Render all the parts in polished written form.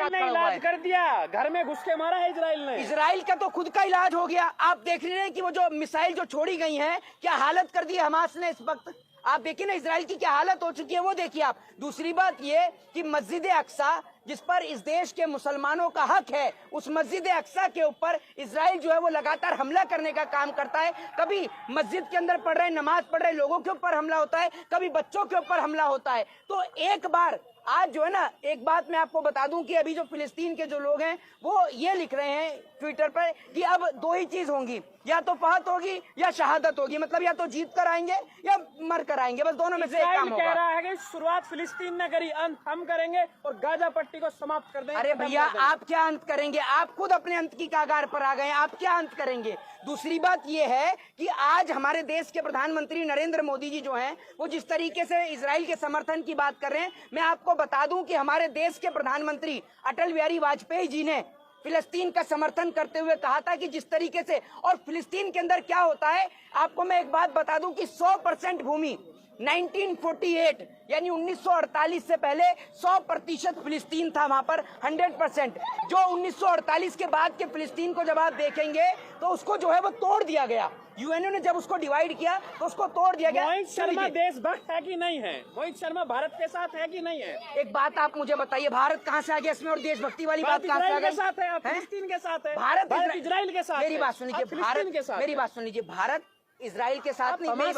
साथ खड़ा हुआ है। इलाज कर दिया, घर में घुस के मारा है इजराइल ने। इजराइल का तो खुद का इलाज हो गया। आप देख रहे हैं कि वो जो मिसाइल जो छोड़ी गई हैं, क्या हालत कर दी है हमास ने इस वक्त। आप देखिए ना इजराइल की क्या हालत हो चुकी है, वो देखिए आप। दूसरी बात ये कि मस्जिद अक्सा, जिस पर इस देश के मुसलमानों का हक है, उस मस्जिद अक्सा के ऊपर इजराइल जो है वो लगातार हमला करने का काम करता है। कभी मस्जिद के अंदर पढ़ रहे नमाज पढ़ रहे लोगों के ऊपर हमला होता है, कभी बच्चों के ऊपर हमला होता है। तो एक बार आज जो है ना, एक बात मैं आपको बता दूं कि अभी जो फिलिस्तीन के जो लोग हैं वो ये लिख रहे हैं ट्विटर पर कि अब दो ही चीज होंगी, या तो फहत होगी या शहादत होगी। मतलब या तो जीत कर आएंगे या मर कर आएंगे, बस दोनों में से एक काम होगा। कह रहा है कि शुरुआत फिलिस्तीन ने करी, अंत हम करेंगे और गाजा पट्टी को समाप्त कर देंगे। अरे भैया, आप क्या अंत करेंगे? आप खुद अपने अंत की कगार पर आ गए, आप क्या अंत करेंगे? दूसरी बात यह है कि आज हमारे देश के प्रधानमंत्री नरेंद्र मोदी जी जो हैं वो जिस तरीके से इजराइल के समर्थन की बात कर रहे हैं, मैं आपको बता दूं कि हमारे देश के प्रधानमंत्री अटल बिहारी वाजपेयी जी ने फिलिस्तीन का समर्थन करते हुए कहा था कि जिस तरीके से, और फिलिस्तीन के अंदर क्या होता है आपको मैं एक बात बता दूं कि 100% भूमि 1948 यानी 1948 से पहले 100% फिलिस्तीन था वहां पर, 100%। जो 1948 के बाद के फिलिस्तीन को जब आप देखेंगे तो उसको जो है वो तोड़ दिया गया। यूएनओ ने जब उसको डिवाइड किया तो उसको तोड़ दिया गया। मोहित शर्मा देशभक्त है कि नहीं है? मोहित शर्मा भारत के साथ है कि नहीं है? एक बात आप मुझे बताइए, भारत कहाँ से आ गया इसमें, और देशभक्ति वाली बात कहाँ से आ गई? साथ है, फिलिस्तीन के साथ है, भारत इजराइल के साथ। मेरी बात सुन लीजिए, मेरी बात सुन लीजिए, भारत इजराइल के साथ नहीं, मेरी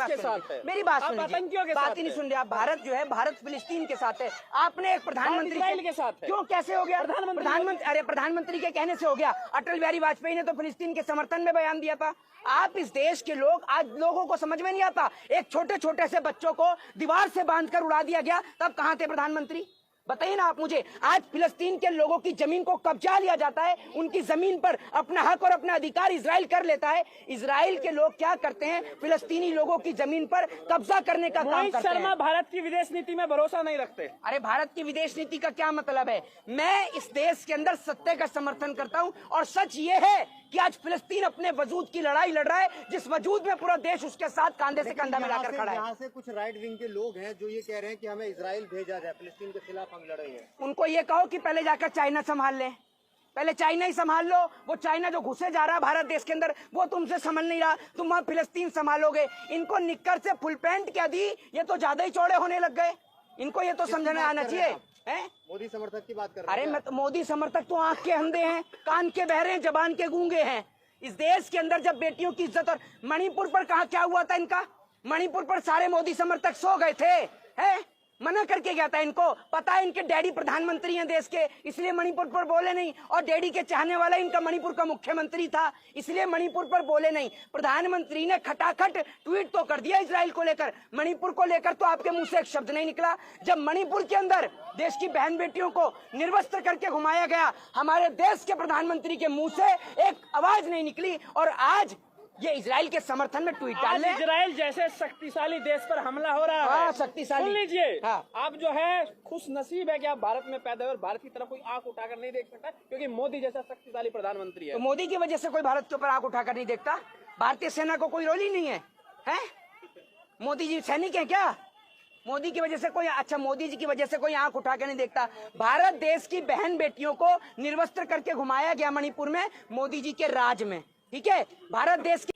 बात सुन लीजिए, बात ही नहीं सुन रहे आप। भारत जो है, भारत फिलिस्तीन के साथ है। आपने एक प्रधानमंत्री के साथ है। क्यों, कैसे हो गया? प्रधानमंत्री, अरे प्रधानमंत्री के कहने से हो गया। अटल बिहारी वाजपेयी ने तो फिलिस्तीन के समर्थन में बयान दिया था। आप इस देश के लोग, आज लोगों को समझ में नहीं आता, एक छोटे छोटे से बच्चों को दीवार से बांधकर उड़ा दिया गया, तब कहाँ थे प्रधानमंत्री? बताइए ना आप मुझे। आज फिलिस्तीन के लोगों की जमीन को कब्जा लिया जाता है, उनकी जमीन पर अपना हक और अपना अधिकार इजराइल कर लेता है। इजराइल के लोग क्या करते हैं? फिलिस्तीनी लोगों की जमीन पर कब्जा करने का काम करते हैं। शर्मा भारत की विदेश नीति में भरोसा नहीं रखते। अरे भारत की विदेश नीति का क्या मतलब है? मैं इस देश के अंदर सत्य का समर्थन करता हूं, और सच ये है कि आज फिलिस्तीन अपने वजूद की लड़ाई लड़ रहा है, जिस वजूद में पूरा देश उसके साथ कंधे से कंधा मिलाकर खड़ा है। यहाँ से कुछ राइट विंग के लोग हैं जो ये कह रहे हैं कि हमें इजराइल भेजा जाए, फिलिस्तीन के खिलाफ हम लड़ेंगे। उनको ये कहो कि पहले जाकर चाइना संभाल लें, पहले चाइना ही संभाल लो। वो चाइना जो घुसे जा रहा है भारत देश के अंदर, वो तुमसे संभल नहीं रहा, तुम वहां फिलिस्तीन संभालोगे। इनको निक्कर से फुल पैंट क्या दी, ये तो ज्यादा ही चौड़े होने लग गए। इनको ये तो समझना आना चाहिए। मोदी समर्थक की बात कर रहे हैं? अरे मैं तो मोदी समर्थक तो आंख के अंधे हैं, कान के बहरे हैं, जबान के गूंगे हैं। इस देश के अंदर जब बेटियों की इज्जत, और मणिपुर पर कहा क्या हुआ था इनका? मणिपुर पर सारे मोदी समर्थक सो गए थे, हैं? मना करके गया था। इनको पता है इनके डैडी प्रधानमंत्री हैं देश के, इसलिए मणिपुर पर बोले नहीं। और डैडी के चाहने वाला इनका मणिपुर का मुख्यमंत्री था, इसलिए मणिपुर पर बोले नहीं। प्रधानमंत्री ने खटाखट ट्वीट तो कर दिया इजराइल को लेकर, मणिपुर को लेकर तो आपके मुंह से एक शब्द नहीं निकला। जब मणिपुर के अंदर देश की बहन बेटियों को निर्वस्त्र करके घुमाया गया, हमारे देश के प्रधानमंत्री के मुंह से एक आवाज नहीं निकली। और आज ये इजराइल के समर्थन में ट्वीट डाल रहे हैं। इजराइल जैसे शक्तिशाली देश पर हमला हो रहा है। हाँ, शक्तिशाली। सुन लीजिए, हाँ। आप जो है खुश नसीब है कि आप भारत में पैदा हुए, और भारत की तरफ कोई आंख उठाकर नहीं देख सकता, क्योंकि मोदी जैसा शक्तिशाली प्रधानमंत्री है। तो मोदी की वजह से कोई भारत के ऊपर आंख उठाकर नहीं देखता? भारतीय सेना को कोई रोल ही नहीं है, हैं? मोदी जी सैनिक है क्या? मोदी की वजह से कोई, अच्छा मोदी जी की वजह से कोई आंख उठा के नहीं देखता? भारत देश की बहन बेटियों को निर्वस्त्र करके घुमाया गया मणिपुर में, मोदी जी के राज में, ठीक है? भारत देश की